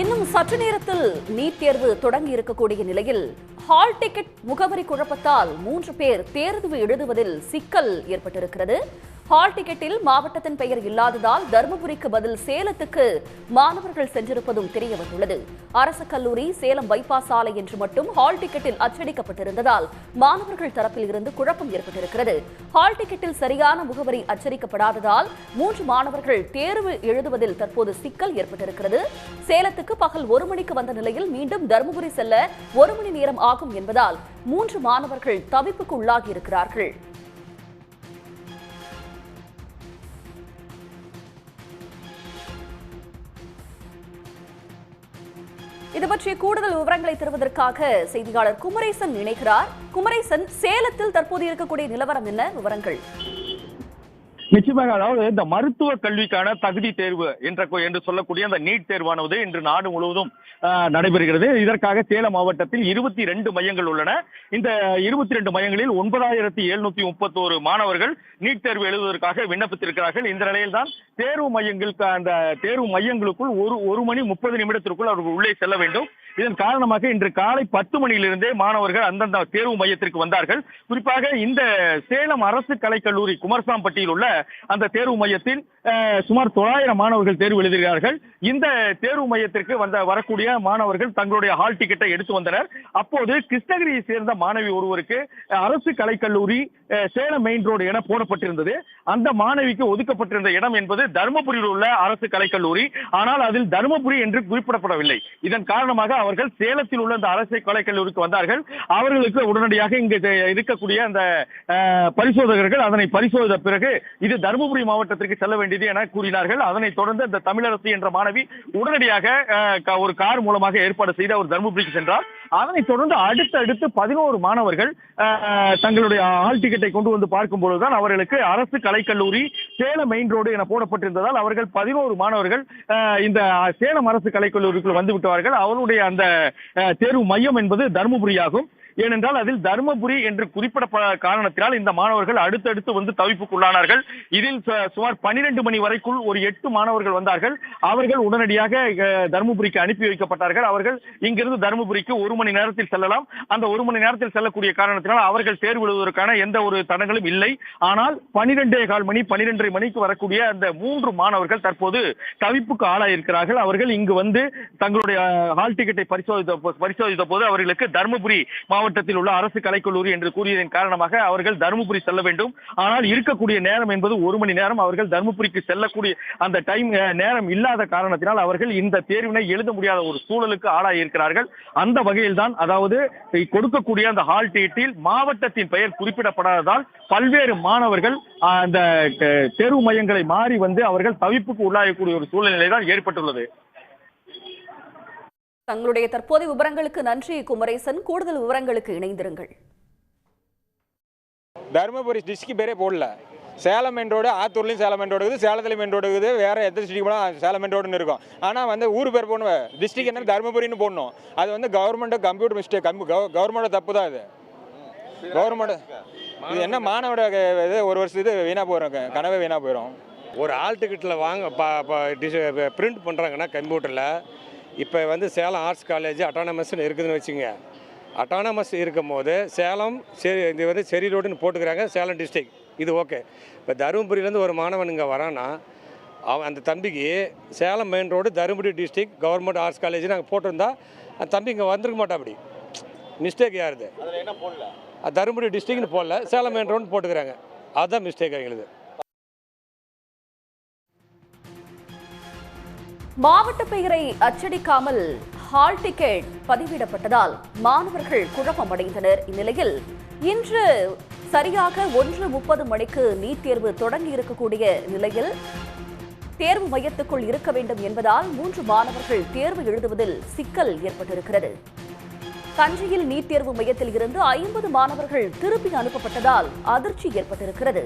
இன்னும் சற்று நேரத்தில் நீட் தேர்வு தொடங்கி இருக்கக்கூடிய நிலையில் ஹால் டிக்கெட் முகவரி குழப்பத்தால் 3 பேர் தேர்வு எழுதுவதில் சிக்கல் ஏற்பட்டிருக்கிறது. ஹால் டிக்கெட்டில் மாவட்டத்தின் பெயர் இல்லாததால் தருமபுரிக்கு பதில் சேலத்துக்கு மாணவர்கள் சென்றிருப்பதும் தெரியவந்துள்ளது. அரசு கல்லூரி சேலம் பைபாஸ் சாலை என்று மட்டும் ஹால் டிக்கெட்டில் அச்சடிக்கப்பட்டிருந்ததால் மாணவர்கள் தரப்பில் இருந்து குழப்பம் ஏற்பட்டிருக்கிறது. ஹால் டிக்கெட்டில் சரியான முகவரி அச்சடிக்கப்படாததால் 3 மாணவர்கள் தேர்வு எழுதுவதில் தற்போது சிக்கல் ஏற்பட்டிருக்கிறது. சேலத்துக்கு பகல் 1 மணிக்கு வந்த நிலையில் மீண்டும் தருமபுரி செல்ல 1 மணி நேரம் ஆகும் என்பதால் 3 மாணவர்கள் தவிப்புக்கு உள்ளாகி இருக்கிறார்கள். இது பற்றிய கூடுதல் விவரங்களை தருவதற்காக செய்தியாளர் குமரேசன் இணைகிறார். குமரேசன், சேலத்தில் தற்போது இருக்கக்கூடிய நிலவரம் என்ன? விவரங்கள். நிச்சயமாக, அதாவது இந்த மருத்துவ கல்விக்கான தகுதி தேர்வு என்று சொல்லக்கூடிய அந்த நீட் தேர்வானது இன்று நாடு முழுவதும் நடைபெறுகிறது. இதற்காக சேலம் மாவட்டத்தில் 22 மையங்கள் உள்ளன. இந்த 22 மையங்களில் 9731 மாணவர்கள் நீட் தேர்வு எழுதுவதற்காக விண்ணப்பித்திருக்கிறார்கள். இந்த நிலையில் தான் தேர்வு மையங்களுக்குள் 1 மணி 30 நிமிடத்திற்குள் அவர்கள் உள்ளே செல்ல வேண்டும். இதன் காரணமாக இன்று காலை 10 மணியிலிருந்தே மாணவர்கள் அந்தந்த தேர்வு மையத்திற்கு வந்தார்கள். குறிப்பாக இந்த சேலம் அரசு கலைக்கல்லூரி குமரசாம்பட்டியில் உள்ள அந்த தேர்வு மையத்தில் சுமார் 900 மாணவர்கள் தேர்வு எழுதுகிறார்கள். இந்த தேர்வு மையத்திற்கு வரக்கூடிய மாணவர்கள் தங்களுடைய ஹால் டிக்கெட்டை எடுத்து வந்தனர். அப்போது கிருஷ்ணகிரியை சேர்ந்த மாணவி ஒருவருக்கு அரசு கலைக்கல்லூரி சேலம் மெயின் ரோடு என போடப்பட்டிருந்தது. அந்த மாணவிக்கு ஒதுக்கப்பட்டிருந்த இடம் என்பது தருமபுரியில் உள்ள அரசு கலைக்கல்லூரி. ஆனால் அதில் தருமபுரி என்று குறிப்பிடப்படவில்லை. இதன் காரணமாக அவர்கள் சேலத்தில் உள்ள அந்த அரசு கலைக்கல்லூரிக்கு வந்தார்கள். அவர்களுக்கு உடனடியாக இங்கு இருக்கக்கூடிய அந்த பரிசோதகர்கள் அதனை பரிசோதித்த பிறகு இது தருமபுரி மாவட்டத்திற்கு செல்ல வேண்டியது என கூறினார்கள். அதனைத் தொடர்ந்து இந்த தமிழரசி என்ற மாணவி உடனடியாக ஒரு கார் மூலமாக ஏற்பாடு செய்து அவர் தருமபுரிக்கு சென்றார். அதனைத் தொடர்ந்து அடுத்தடுத்து 11 மாணவர்கள் தங்களுடைய ஹால் டிக்கெட்டை கொண்டு வந்து பார்க்கும் பொழுதுதான் அவர்களுக்கு அரசு கலைக்கல்லூரி சேலம் மெயின் ரோடு என போடப்பட்டிருந்ததால் அவர்கள் 11 மாணவர்கள் இந்த சேலம் அரசு கலைக்கல்லூரிக்குள் வந்து விட்டார்கள். அவருடைய அந்த தேர்வு மையம் என்பது தருமபுரி ஆகும். ஏனென்றால் அதில் தருமபுரி என்று குறிப்பிடப்பட காரணத்தினால் இந்த மாணவர்கள் அடுத்தடுத்து வந்து தவிப்புக்குள்ளானார்கள். இதில் சுமார் 12 மணி வரைக்குள் ஒரு 8 மாணவர்கள் வந்தார்கள். அவர்கள் உடனடியாக தருமபுரிக்கு அனுப்பி வைக்கப்பட்டார்கள். அவர்கள் இங்கிருந்து தருமபுரிக்கு 1 மணி நேரத்தில் செல்லலாம். அந்த 1 மணி நேரத்தில் செல்லக்கூடிய காரணத்தினால் அவர்கள் தேர்வு எழுதுவதற்கான எந்த ஒரு தடங்களும் இல்லை. ஆனால் 12:15 மணி 12:30 மணிக்கு வரக்கூடிய அந்த 3 மாணவர்கள் தற்போது தவிப்புக்கு ஆளாயிருக்கிறார்கள். அவர்கள் இங்கு வந்து தங்களுடைய ஹால் டிக்கெட்டை பரிசோதித்த போது அவர்களுக்கு தருமபுரி மாவட்டத்தில் உள்ள அரசு கலைக்கல்லூரி என்று கூறியதன் காரணமாக அவர்கள் தருமபுரி செல்ல வேண்டும். ஆனால் இருக்கக்கூடிய நேரம் என்பது 1 மணி நேரம். அவர்கள் தருமபுரிக்கு செல்லக்கூடிய அந்த நேரம் இல்லாத காரணத்தினால் அவர்கள் இந்த தேர்வினை எழுத முடியாத ஒரு சூழலுக்கு ஆளாயிருக்கிறார்கள். அந்த வகையில் தான், அதாவது கொடுக்கக்கூடிய அந்த ஹால் டிக்கெட்டில் மாவட்டத்தின் பெயர் குறிப்பிடப்படாததால் பல்வேறு மாணவர்கள் அந்த தேர்வு மையங்களை மாறி வந்து அவர்கள் தவிப்புக்கு உள்ளாகக்கூடிய ஒரு சூழ்நிலை தான் ஏற்பட்டுள்ளது. தங்களுடைய தற்போதைய விவரங்களுக்கு நன்றி குமரேசன். கூடுதல் விவரங்களுக்கு இணைந்திருங்கள். தருமபுரி டிஸ்ட்ரிக்ட் பேரே போடல. சேலம் மெயின் ரோடு, ஆத்தூர்லையும் சேலம் மெயின் ரோடு இருக்குது, சேலத்துலையும் மெயின் ரோடு இருக்குது, வேற எந்த டிஸ்ட்ரிக்ட் போனால் சேலம் மெயின் ரோடுன்னு இருக்கும். ஆனால் வந்து ஊர் பேர் போடணும், டிஸ்ட்ரிக்ட் என்ன தருமபுரின்னு போடணும். அது வந்து கவர்மெண்ட் கம்ப்யூட்டர் மிஸ்டேக், கவர்மெண்டோட தப்பு தான். அது கவர்மெண்ட் இது என்ன மாணவோட இது ஒரு வருஷம் இது வீணாக போயிடும், கனவே வீணாக போயிடும். ஒரு ஆல் டிக்கெட்டில் பிரிண்ட் பண்ணுறாங்கன்னா கம்ப்யூட்டரில் இப்போ வந்து சேலம் ஆர்ட்ஸ் காலேஜ் அட்டானமஸ்ன்னு இருக்குதுன்னு வச்சுங்க. அட்டானமஸ் இருக்கும் போது சேலம் இது வந்து செரி ரோடுன்னு போட்டுக்கிறாங்க, சேலம் டிஸ்ட்ரிக்ட். இது ஓகே. இப்போ தருமபுரியிலேருந்து ஒரு மாணவன் இங்கே வரான்னா அவன் அந்த தம்பிக்கு Salem main road Dharmapuri district government arts college நாங்கள் போட்டிருந்தா அந்த தம்பி இங்கே வந்திருக்க மாட்டா. அப்படி மிஸ்டேக் யாருது? தருமபுரி டிஸ்ட்ரிக்ட்னு போடல, சேலம் மெயின் ரோடுன்னு போட்டுக்கிறாங்க. அதுதான் மிஸ்டேக் எங்களுக்கு. மாவட்ட பெயரை அச்சடிக்காமல் ஹால் டிக்கெட் பதிவிடப்பட்டதால் மாணவர்கள் குழப்பமடைந்தனர். இந்நிலையில் இன்று சரியாக 1:30 மணிக்கு நீட் தேர்வு தொடங்கி இருக்கக்கூடிய நிலையில் தேர்வு மையத்துக்குள் இருக்க வேண்டும் என்பதால் 3 மாணவர்கள் தேர்வு எழுதுவதில் சிக்கல் ஏற்பட்டிருக்கிறது. தஞ்சையில் நீட் தேர்வு மையத்தில் இருந்து 50 மாணவர்கள் திருப்பி அனுப்பப்பட்டதால் அதிர்ச்சி ஏற்பட்டிருக்கிறது.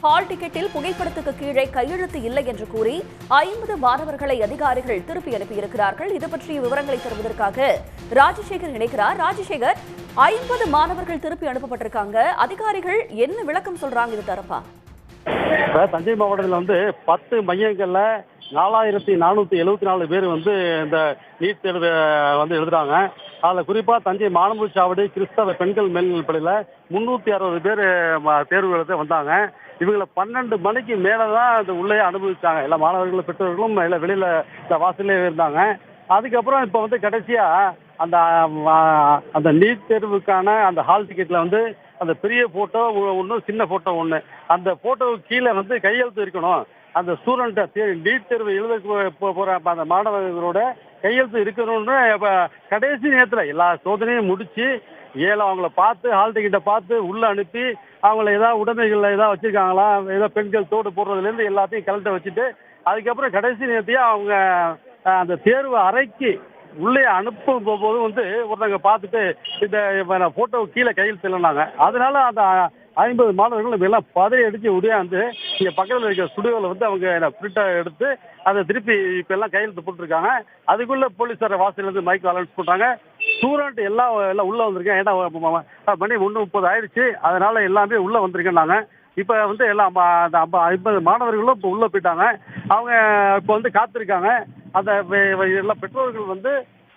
ஹால் டிக்கெட்டில் புகைப்படத்துக்கு கீழே கையெழுத்து இல்லை என்று கூறி 50 மாணவர்களை அதிகாரிகள் திருப்பி அனுப்பியிருக்கிறார்கள். இது பற்றிய விவரங்களை தருவதற்காக ராஜசேகர் இணைக்கிறார். ராஜசேகர், 50 மாணவர்கள் திருப்பி அனுப்பப்பட்டிருக்காங்க. அதிகாரிகள் என்ன விளக்கம் சொல்றாங்க? இது தரப்பா? தஞ்சை மாவட்டத்தில் 10 மையங்கள்ல 4474 பேர் வந்து இந்த நீட் தேர்வு வந்து எழுதுறாங்க. அதில் குறிப்பாக தஞ்சை மாணவர் சாவடி கிறிஸ்தவ பெண்கள் மேல்நிலைப் பள்ளியில் 360 பேர் தேர்வு எழுத வந்தாங்க. இவங்களை 12 மணிக்கு மேலே தான் இந்த உள்ளே அனுபவிச்சாங்க. எல்லா மாணவர்களும் பெற்றோர்களும் எல்லாம் வெளியில் இந்த வாசல்லே இருந்தாங்க. அதுக்கப்புறம் இப்போ வந்து கடைசியாக அந்த அந்த நீட் தேர்வுக்கான அந்த ஹால் டிக்கெட்டில் வந்து அந்த பெரிய ஃபோட்டோ ஒன்று, சின்ன ஃபோட்டோ ஒன்று, அந்த ஃபோட்டோவுக்கு கீழே வந்து கையெழுத்து இருக்கணும். அந்த ஸ்டூடெண்ட்டை நீட் தேர்வு எழுத போகிற அந்த மாணவர்களோட கையெழுத்து இருக்கணும்னு இப்போ கடைசி நேரத்தில் எல்லா சோதனையும் முடித்து அவங்கள பார்த்து ஹால் டிக்கெட்டை பார்த்து உள்ளே அனுப்பி அவங்கள ஏதாவது உடைமைகள் ஏதாவது வச்சுருக்காங்களா, ஏதோ பெண்கள் தோடு போடுறதுலேருந்து எல்லாத்தையும் கலெக்டர் வச்சுட்டு அதுக்கப்புறம் கடைசி நேரத்தையும் அவங்க அந்த தேர்வு அறைக்கு உள்ளே அனுப்பும் போது வந்து ஒருத்தவங்க பார்த்துட்டு இந்த ஃபோட்டோ கீழே கையெழுத்து இல்லைனாங்க. அதனால அந்த 50 மாணவர்கள் எல்லாம் பதறி அடித்து உடையாந்து இங்கே பக்கத்தில் இருக்கிற ஸ்டுடியோவில் வந்து அவங்க பிரிண்டாக எடுத்து அதை திருப்பி இப்போ எல்லாம் கையெழுத்து போட்டிருக்காங்க. அதுக்குள்ளே போலீஸார் வாசலேருந்து மைக் அலௌன்ஸ் பண்ணுறாங்க. ஸ்டூடெண்ட் எல்லாம் உள்ளே வந்திருக்கேன். ஏன்னா மணி 1:30 ஆயிடுச்சு. அதனால எல்லாமே உள்ளே வந்திருக்கேன்னாங்க. இப்போ வந்து எல்லாம் அந்த 50 மாணவர்களும் இப்போ உள்ளே போயிட்டாங்க. அவங்க இப்போ வந்து காத்திருக்காங்க. அந்த எல்லா பெற்றோர்கள் வந்து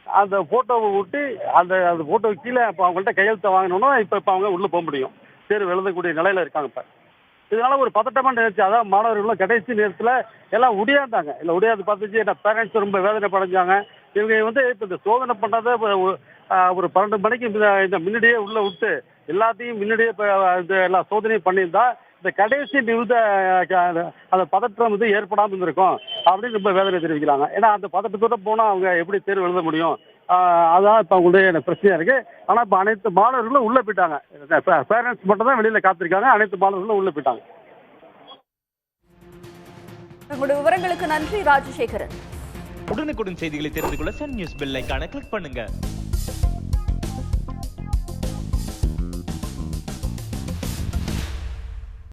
அந்த ஃபோட்டோவை விட்டு அந்த ஃபோட்டோ கீழே இப்போ அவங்கள்ட்ட கையெழுத்தை வாங்கணும்னா இப்போ அவங்க உள்ளே போக முடியும். தேர்வு எழுதக்கூடிய நிலையில் இருக்காங்க. இப்போ இதனால ஒரு பதட்டமான நிகழ்ச்சி. அதாவது மாணவர்களும் கடைசி நேரத்தில் எல்லாம் உடையாந்தாங்க. இல்லை உடையாது பார்த்துச்சு. என்ன பேரண்ட்ஸ் ரொம்ப வேதனை படைஞ்சாங்க. இவங்க வந்து இப்போ இந்த சோதனை பண்ணதை ஒரு 12 மணிக்கு இந்த முன்னாடியே உள்ளே விட்டு எல்லாத்தையும் முன்னாடியே இப்போ இந்த எல்லா சோதனையும் பண்ணியிருந்தா இந்த கடைசி நிமிட அந்த பதற்றம் வந்து ஏற்படாமல் இருந்திருக்கும் அப்படின்னு ரொம்ப வேதனை தெரிவிக்கிறாங்க. ஏன்னா அந்த பதட்டத்தோட போனால் அவங்க எப்படி தேர்வு எழுத முடியும்? அதான் இப்போ அவங்களுடைய பிரச்சனையாக இருக்குது. ஆனால் இப்போ அனைத்து மாணவர்களும் உள்ளே போயிட்டாங்க. பேரண்ட்ஸ் மட்டும் தான் வெளியில் காத்திருக்காங்க. அனைத்து மாணவர்களும் உள்ளே போயிட்டாங்க. உங்களுடைய விவரங்களுக்கு நன்றி ராஜசேகரன். உடனுக்குடன் செய்திகளை தெரிந்து கொள்ள சன் நியூஸ் பெல் ஐகானை கிளிக் பண்ணுங்க.